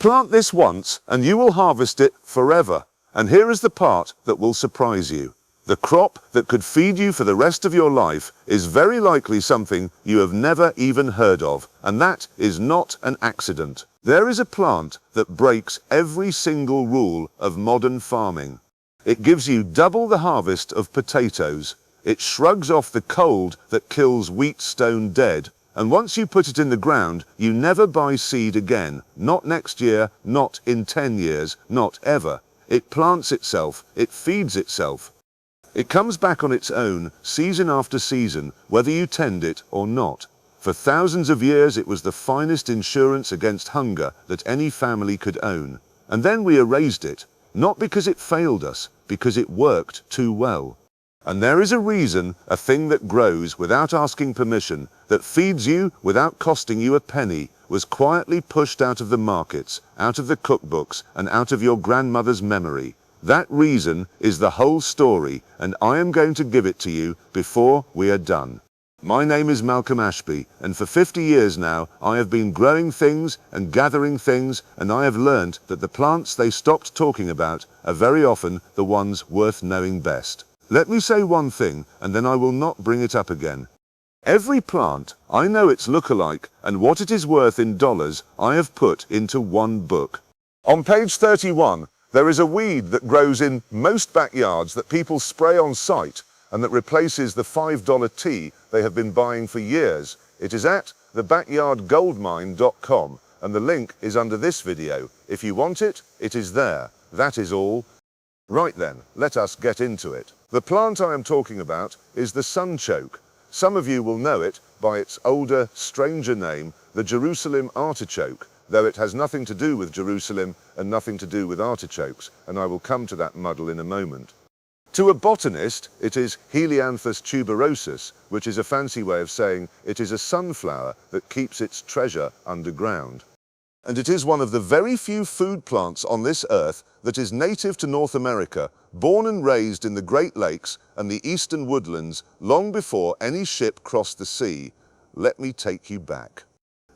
Plant this once and you will harvest it forever. And here is the part that will surprise you. The crop that could feed you for the rest of your life is very likely something you have never even heard of, and that is not an accident. There is a plant that breaks every single rule of modern farming. It gives you double the harvest of potatoes. It shrugs off the cold that kills wheat stone dead. And once you put it in the ground, you never buy seed again. Not next year, not in 10 years, not ever. It plants itself, it feeds itself. It comes back on its own, season after season, whether you tend it or not. For thousands of years it was the finest insurance against hunger that any family could own. And then we erased it, not because it failed us, because it worked too well. And there is a reason a thing that grows without asking permission, that feeds you without costing you a penny, was quietly pushed out of the markets, out of the cookbooks, and out of your grandmother's memory. That reason is the whole story, and I am going to give it to you before we are done. My name is Malcolm Ashby, and for 50 years now I have been growing things and gathering things, and I have learned that the plants they stopped talking about are very often the ones worth knowing best. Let me say one thing, and then I will not bring it up again. Every plant, I know its look-alike, and what it is worth in dollars, I have put into one book. On page 31, there is a weed that grows in most backyards that people spray on site, and that replaces the $5 tea they have been buying for years. It is at thebackyardgoldmine.com, and the link is under this video. If you want it, it is there. That is all. Right then, let us get into it. The plant I am talking about is the sunchoke. Some of you will know it by its older, stranger name, the Jerusalem artichoke, though it has nothing to do with Jerusalem and nothing to do with artichokes, and I will come to that muddle in a moment. To a botanist, it is Helianthus tuberosus, which is a fancy way of saying it is a sunflower that keeps its treasure underground. And it is one of the very few food plants on this earth that is native to North America, born and raised in the Great Lakes and the eastern woodlands long before any ship crossed the sea. Let me take you back.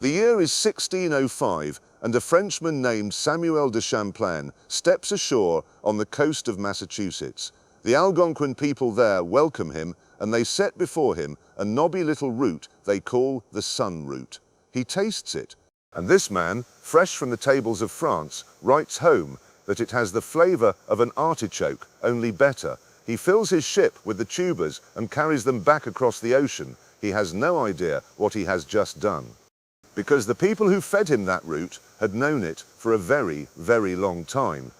The year is 1605, and a Frenchman named Samuel de Champlain steps ashore on the coast of Massachusetts. The Algonquin people there welcome him, and they set before him a knobby little root they call the sun root. He tastes it, and this man, fresh from the tables of France, writes home that it has the flavor of an artichoke, only better. He fills his ship with the tubers and carries them back across the ocean. He has no idea what he has just done, because the people who fed him that root had known it for a very, very long time.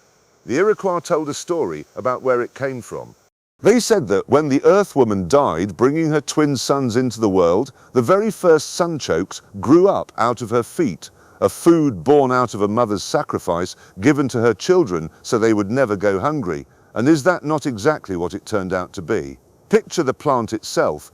The Iroquois told a story about where it came from. They said that when the Earth Woman died, bringing her twin sons into the world, the very first sunchokes grew up out of her feet, a food born out of a mother's sacrifice given to her children so they would never go hungry. And is that not exactly what it turned out to be? Picture the plant itself.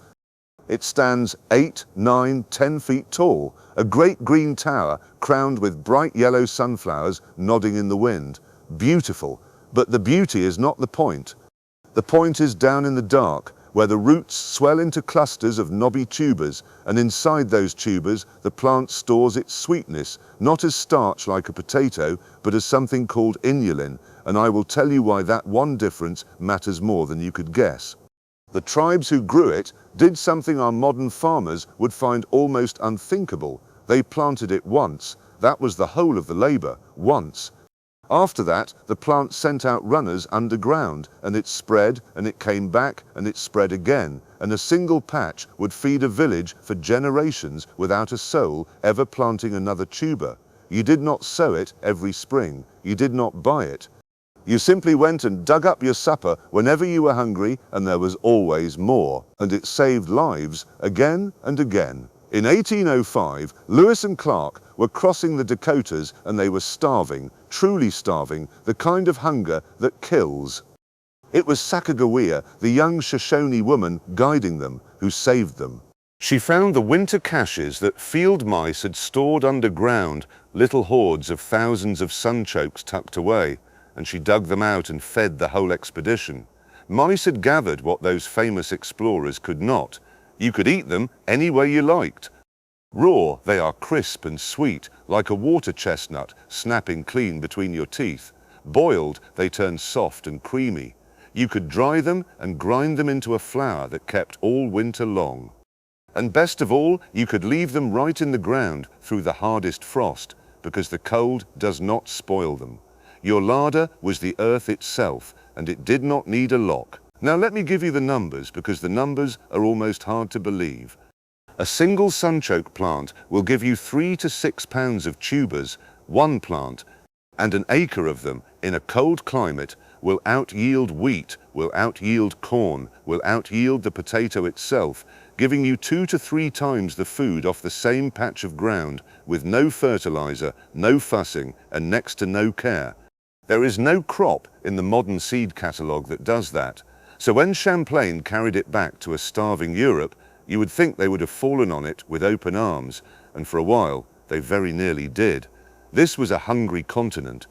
It stands 8, 9, 10 feet tall, a great green tower crowned with bright yellow sunflowers nodding in the wind. Beautiful, but the beauty is not the point. The point is down in the dark, where the roots swell into clusters of knobby tubers, and inside those tubers the plant stores its sweetness, not as starch like a potato, but as something called inulin, and I will tell you why that one difference matters more than you could guess. The tribes who grew it did something our modern farmers would find almost unthinkable. They planted it once. That was the whole of the labor, once. After that, the plant sent out runners underground, and it spread, and it came back, and it spread again, and a single patch would feed a village for generations without a soul ever planting another tuber. You did not sow it every spring. You did not buy it. You simply went and dug up your supper whenever you were hungry, and there was always more, and it saved lives again and again. In 1805, Lewis and Clark were crossing the Dakotas, and they were starving, truly starving, the kind of hunger that kills. It was Sacagawea, the young Shoshone woman, guiding them, who saved them. She found the winter caches that field mice had stored underground, little hordes of thousands of sunchokes tucked away, and she dug them out and fed the whole expedition. Mice had gathered what those famous explorers could not. You could eat them any way you liked. Raw, they are crisp and sweet, like a water chestnut snapping clean between your teeth. Boiled, they turn soft and creamy. You could dry them and grind them into a flour that kept all winter long. And best of all, you could leave them right in the ground through the hardest frost, because the cold does not spoil them. Your larder was the earth itself, and it did not need a lock. Now let me give you the numbers, because the numbers are almost hard to believe. A single sunchoke plant will give you 3 to 6 pounds of tubers, one plant, and an acre of them in a cold climate will out-yield wheat, will out-yield corn, will out-yield the potato itself, giving you 2 to 3 times the food off the same patch of ground with no fertilizer, no fussing, and next to no care. There is no crop in the modern seed catalogue that does that. So when Champlain carried it back to a starving Europe, you would think they would have fallen on it with open arms, and for a while they very nearly did. This was a hungry continent.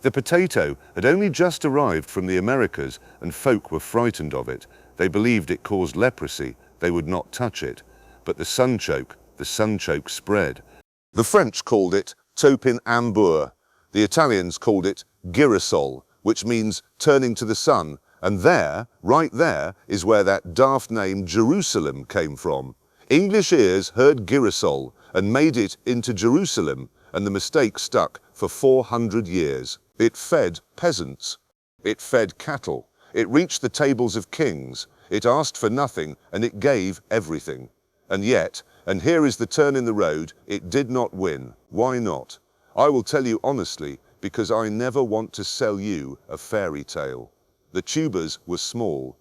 The potato had only just arrived from the Americas, and folk were frightened of it. They believed it caused leprosy. They would not touch it. But the sunchoke spread. The French called it topinambour. The Italians called it girasol, which means turning to the sun. And there, right there, is where that daft name Jerusalem came from. English ears heard girasol and made it into Jerusalem, and the mistake stuck for 400 years. It fed peasants. It fed cattle. It reached the tables of kings. It asked for nothing, and it gave everything. And yet, and here is the turn in the road, it did not win. Why not? I will tell you honestly, because I never want to sell you a fairy tale. The tubers were small.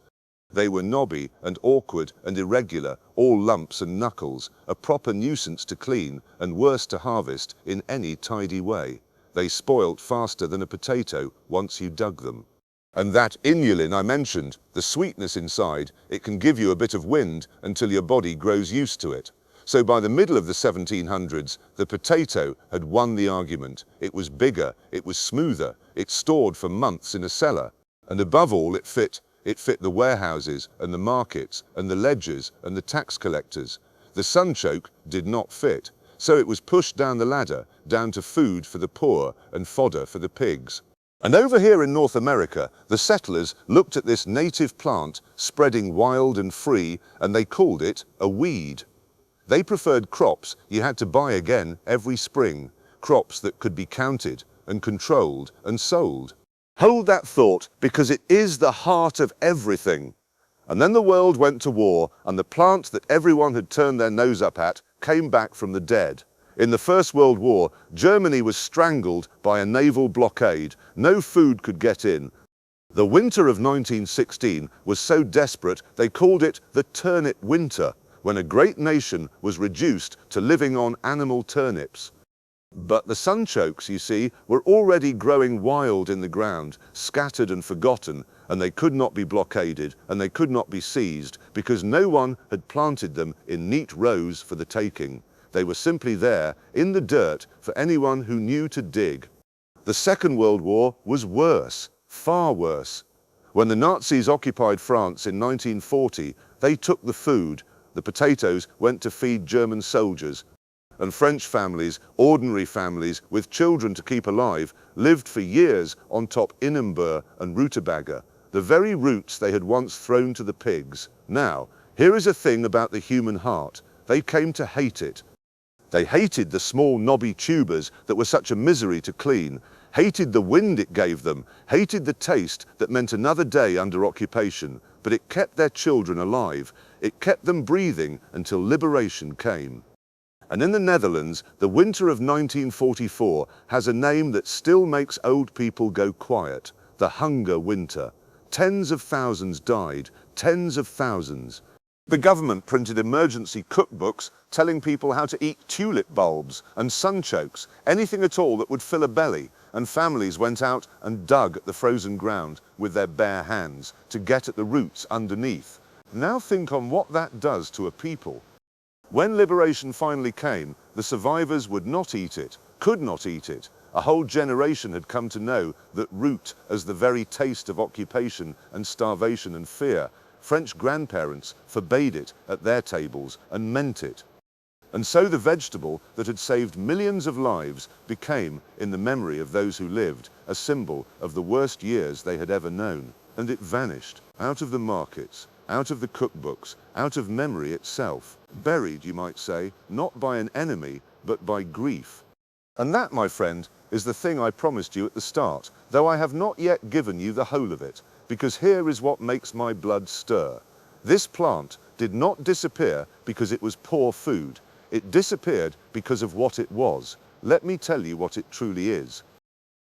They were knobby and awkward and irregular, all lumps and knuckles, a proper nuisance to clean and worse to harvest in any tidy way. They spoilt faster than a potato once you dug them. And that inulin I mentioned, the sweetness inside, it can give you a bit of wind until your body grows used to it. So by the middle of the 1700s, the potato had won the argument. It was bigger, it was smoother, it stored for months in a cellar. And above all, it fit the warehouses and the markets and the ledgers and the tax collectors. The sunchoke did not fit, so it was pushed down the ladder, down to food for the poor and fodder for the pigs. And over here in North America, the settlers looked at this native plant spreading wild and free, and they called it a weed. They preferred crops you had to buy again every spring, crops that could be counted and controlled and sold. Hold that thought, because it is the heart of everything. And then the world went to war, and the plant that everyone had turned their nose up at came back from the dead. In the First World War, Germany was strangled by a naval blockade. No food could get in. The winter of 1916 was so desperate they called it the turnip winter, when a great nation was reduced to living on animal turnips. But the sunchokes, you see, were already growing wild in the ground, scattered and forgotten, and they could not be blockaded and they could not be seized because no one had planted them in neat rows for the taking. They were simply there, in the dirt, for anyone who knew to dig. The Second World War was worse, far worse. When the Nazis occupied France in 1940, they took the food. The potatoes went to feed German soldiers. And French families, ordinary families with children to keep alive, lived for years on top inambur and rutabaga, the very roots they had once thrown to the pigs. Now, here is a thing about the human heart. They came to hate it. They hated the small knobby tubers that were such a misery to clean, hated the wind it gave them, hated the taste that meant another day under occupation, but it kept their children alive. It kept them breathing until liberation came. And in the Netherlands, the winter of 1944 has a name that still makes old people go quiet: the hunger winter. Tens of thousands died, tens of thousands. The government printed emergency cookbooks telling people how to eat tulip bulbs and sunchokes, anything at all that would fill a belly, and families went out and dug at the frozen ground with their bare hands to get at the roots underneath. Now think on what that does to a people. When liberation finally came, the survivors would not eat it, could not eat it. A whole generation had come to know that root as the very taste of occupation and starvation and fear. French grandparents forbade it at their tables and meant it. And so the vegetable that had saved millions of lives became, in the memory of those who lived, a symbol of the worst years they had ever known. And it vanished, out of the markets, out of the cookbooks, out of memory itself. Buried, you might say, not by an enemy, but by grief. And that, my friend, is the thing I promised you at the start, though I have not yet given you the whole of it, because here is what makes my blood stir. This plant did not disappear because it was poor food. It disappeared because of what it was. Let me tell you what it truly is.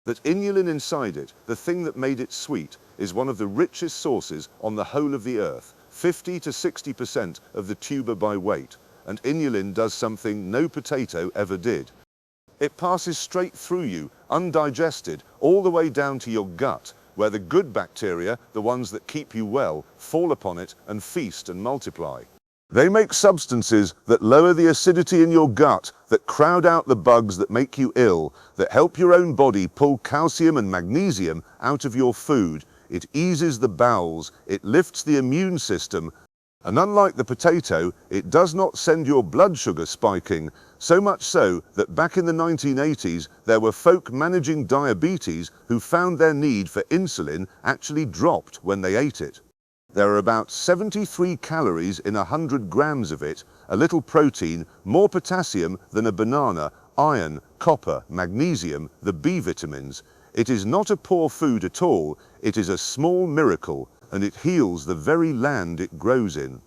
That inulin inside it, the thing that made it sweet, is one of the richest sources on the whole of the earth, 50 to 60% of the tuber by weight. And inulin does something no potato ever did. It passes straight through you, undigested, all the way down to your gut, where the good bacteria, the ones that keep you well, fall upon it and feast and multiply. They make substances that lower the acidity in your gut, that crowd out the bugs that make you ill, that help your own body pull calcium and magnesium out of your food. It eases the bowels, it lifts the immune system, and unlike the potato, it does not send your blood sugar spiking, so much so that back in the 1980s, there were folk managing diabetes who found their need for insulin actually dropped when they ate it. There are about 73 calories in 100 grams of it, a little protein, more potassium than a banana, iron, copper, magnesium, the B vitamins. It is not a poor food at all, it is a small miracle, and it heals the very land it grows in.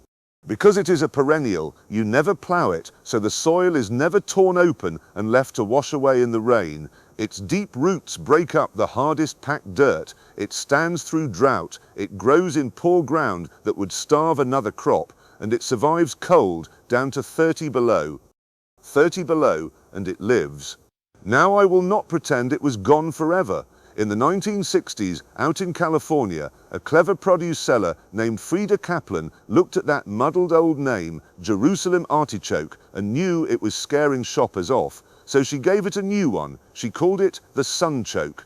Because it is a perennial, you never plough it, so the soil is never torn open and left to wash away in the rain. Its deep roots break up the hardest packed dirt. It stands through drought. It grows in poor ground that would starve another crop, and it survives cold down to 30 below. 30 below, and it lives. Now I will not pretend it was gone forever. In the 1960s, out in California, a clever produce seller named Frida Kaplan looked at that muddled old name, Jerusalem artichoke, and knew it was scaring shoppers off. So she gave it a new one. She called it the sunchoke.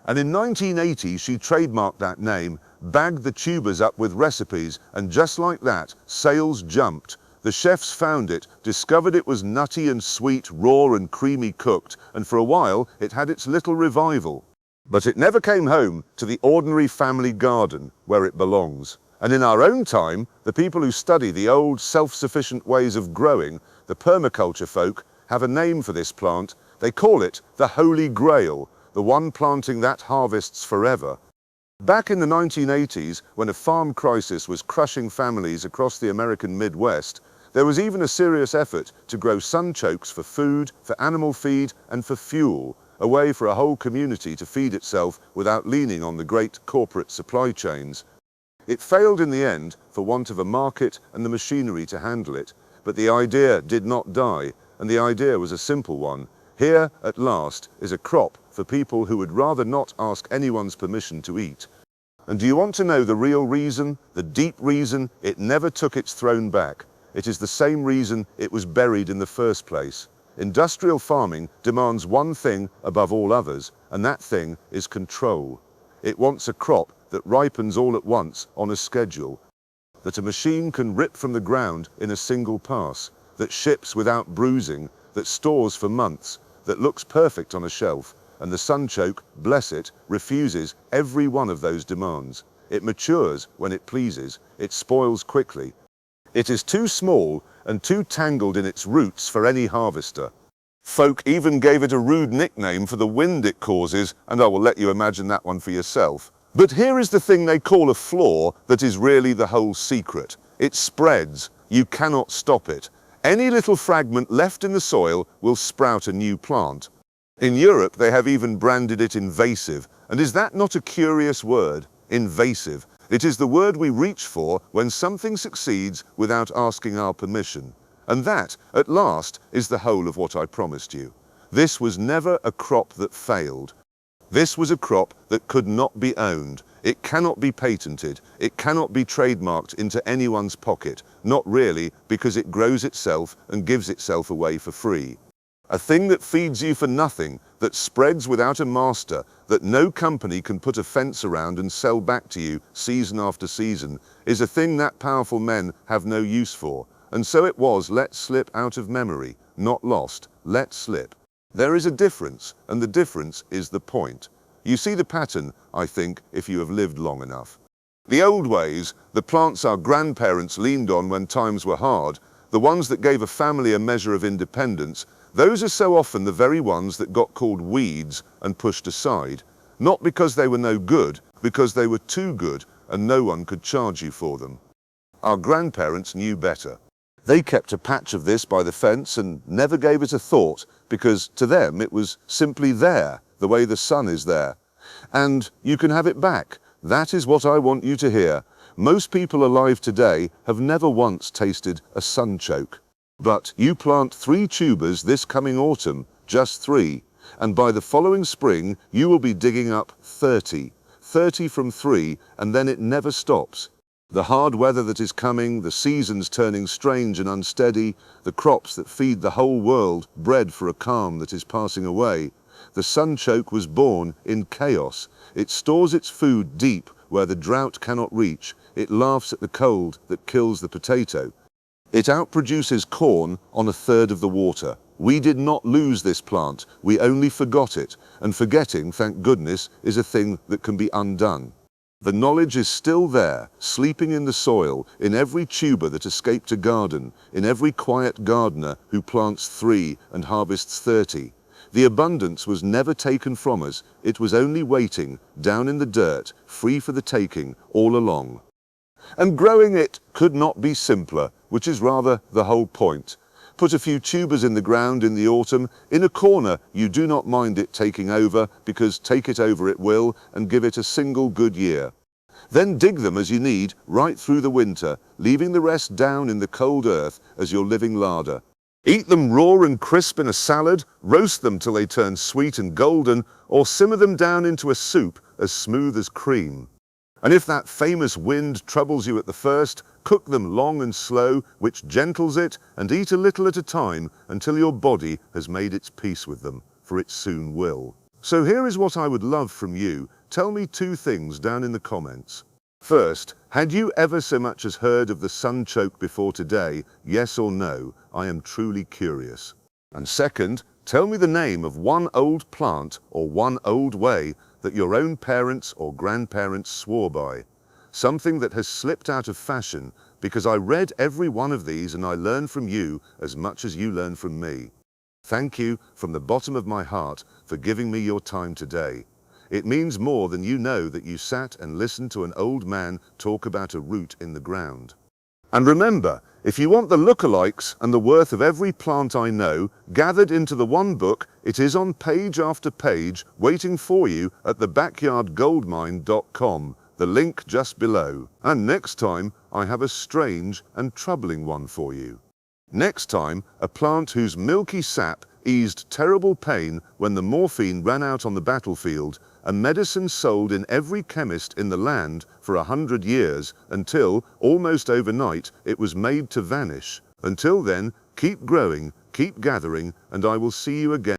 And in 1980, she trademarked that name, bagged the tubers up with recipes, and just like that, sales jumped. The chefs found it, discovered it was nutty and sweet, raw and creamy cooked, and for a while it had its little revival. But it never came home to the ordinary family garden where it belongs. And in our own time, the people who study the old self-sufficient ways of growing, the permaculture folk, have a name for this plant. They call it the Holy Grail, the one planting that harvests forever. Back in the 1980s, when a farm crisis was crushing families across the American Midwest, there was even a serious effort to grow sunchokes for food, for animal feed, and for fuel, a way for a whole community to feed itself without leaning on the great corporate supply chains. It failed in the end for want of a market and the machinery to handle it, but the idea did not die, and the idea was a simple one. Here, at last, is a crop for people who would rather not ask anyone's permission to eat. And do you want to know the real reason, the deep reason it never took its throne back? It is the same reason it was buried in the first place. Industrial farming demands one thing above all others, and that thing is control. It wants a crop that ripens all at once on a schedule, that a machine can rip from the ground in a single pass, that ships without bruising, that stores for months, that looks perfect on a shelf, and the sunchoke, bless it, refuses every one of those demands. It matures when it pleases, it spoils quickly. It is too small and too tangled in its roots for any harvester. Folk even gave it a rude nickname for the wind it causes, and I will let you imagine that one for yourself. But here is the thing they call a flaw that is really the whole secret. It spreads. You cannot stop it. Any little fragment left in the soil will sprout a new plant. In Europe, they have even branded it invasive. And is that not a curious word? Invasive. It is the word we reach for when something succeeds without asking our permission. And that, at last, is the whole of what I promised you. This was never a crop that failed. This was a crop that could not be owned. It cannot be patented. It cannot be trademarked into anyone's pocket. Not really, because it grows itself and gives itself away for free. A thing that feeds you for nothing, that spreads without a master, that no company can put a fence around and sell back to you season after season, is a thing that powerful men have no use for. and so it was let slip out of memory, not lost, let slip. There is a difference, and the difference is the point. You see the pattern, I think, if you have lived long enough. The old ways, the plants our grandparents leaned on when times were hard, the ones that gave a family a measure of independence, those are so often the very ones that got called weeds and pushed aside, not because they were no good, because they were too good and no one could charge you for them. Our grandparents knew better. They kept a patch of this by the fence and never gave it a thought, because to them it was simply there, the way the sun is there. And you can have it back. That is what I want you to hear. Most people alive today have never once tasted a sunchoke. But you plant 3 tubers this coming autumn, just 3, and by the following spring you will be digging up 30. 30 from 3, and then it never stops. The hard weather that is coming, the seasons turning strange and unsteady, the crops that feed the whole world, bread for a calm that is passing away. The sunchoke was born in chaos. It stores its food deep where the drought cannot reach. It laughs at the cold that kills the potato. It outproduces corn on 1/3 of the water. We did not lose this plant, we only forgot it, and forgetting, thank goodness, is a thing that can be undone. The knowledge is still there, sleeping in the soil, in every tuber that escaped a garden, in every quiet gardener who plants 3 and harvests 30. The abundance was never taken from us, it was only waiting, down in the dirt, free for the taking, all along. And growing it could not be simpler, which is rather the whole point. Put a few tubers in the ground in the autumn, in a corner you do not mind it taking over, because take it over it will, and give it a single good year. Then dig them as you need, right through the winter, leaving the rest down in the cold earth as your living larder. Eat them raw and crisp in a salad, roast them till they turn sweet and golden, or simmer them down into a soup as smooth as cream. And if that famous wind troubles you at the first, cook them long and slow, which gentles it, and eat a little at a time until your body has made its peace with them, for it soon will. So here is what I would love from you. Tell me 2 things down in the comments. First, had you ever so much as heard of the sunchoke before today? Yes or no? I am truly curious. And second, tell me the name of one old plant or one old way that your own parents or grandparents swore by. Something that has slipped out of fashion, because I read every one of these and I learned from you as much as you learned from me. Thank you from the bottom of my heart for giving me your time today. It means more than you know that you sat and listened to an old man talk about a root in the ground. And remember, if you want the lookalikes and the worth of every plant I know, gathered into the one book, it is on page after page, waiting for you at thebackyardgoldmine.com, the link just below. And next time, I have a strange and troubling one for you. Next time, a plant whose milky sap eased terrible pain when the morphine ran out on the battlefield, a medicine sold in every chemist in the land for 100 years, until, almost overnight, it was made to vanish. Until then, keep growing, keep gathering, and I will see you again.